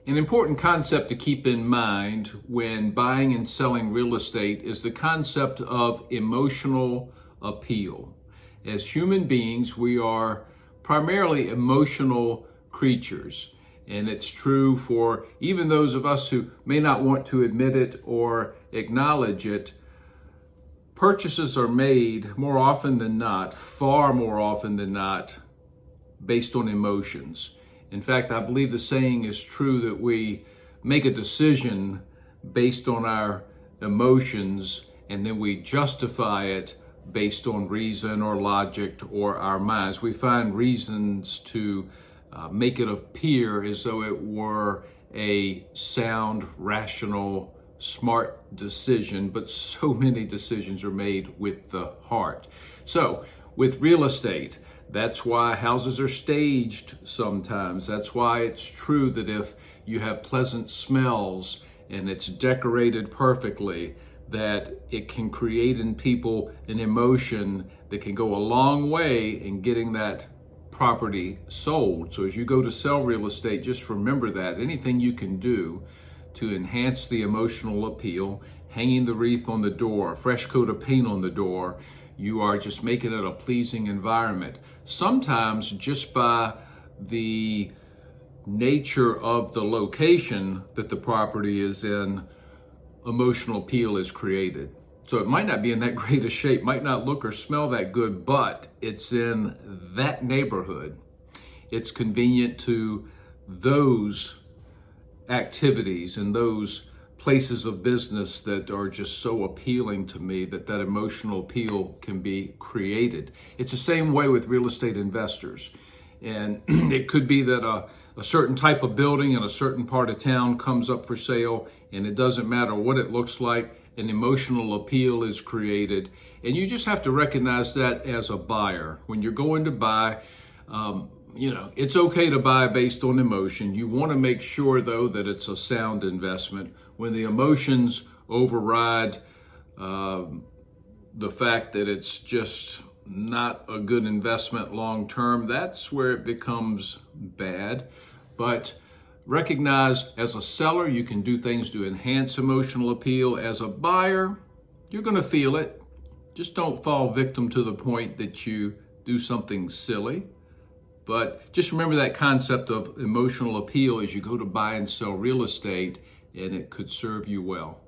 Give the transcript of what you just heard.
An important concept to keep in mind when buying and selling real estate is the concept of emotional appeal. As human beings, we are primarily emotional creatures. And it's true for even those of us who may not want to admit it or acknowledge it. Purchases are made more often than not, far more often than not, based on emotions. In fact, I believe the saying is true that we make a decision based on our emotions and then we justify it based on reason or logic or our minds. We find reasons to make it appear as though it were a sound, rational, smart decision, but so many decisions are made with the heart. So, with real estate, that's why houses are staged sometimes. That's why it's true that if you have pleasant smells and it's decorated perfectly, that it can create in people an emotion that can go a long way in getting that property sold. So as you go to sell real estate, just remember that anything you can do to enhance the emotional appeal, hanging the wreath on the door, a fresh coat of paint on the door, you are just making it a pleasing environment. Sometimes just by the nature of the location that the property is in, emotional appeal is created. So it might not be in that great a shape, might not look or smell that good, but it's in that neighborhood. It's convenient to those activities and those places of business that are just so appealing to me that emotional appeal can be created. It's the same way with real estate investors. And it could be that a certain type of building in a certain part of town comes up for sale, and it doesn't matter what it looks like, an emotional appeal is created. And you just have to recognize that as a buyer. When you're going to buy, it's okay to buy based on emotion. You want to make sure, though, that it's a sound investment. When the emotions override the fact that it's just not a good investment long term, that's where it becomes bad. But recognize, as a seller, you can do things to enhance emotional appeal. As a buyer, you're going to feel it. Just don't fall victim to the point that you do something silly. But just remember that concept of emotional appeal as you go to buy and sell real estate, and it could serve you well.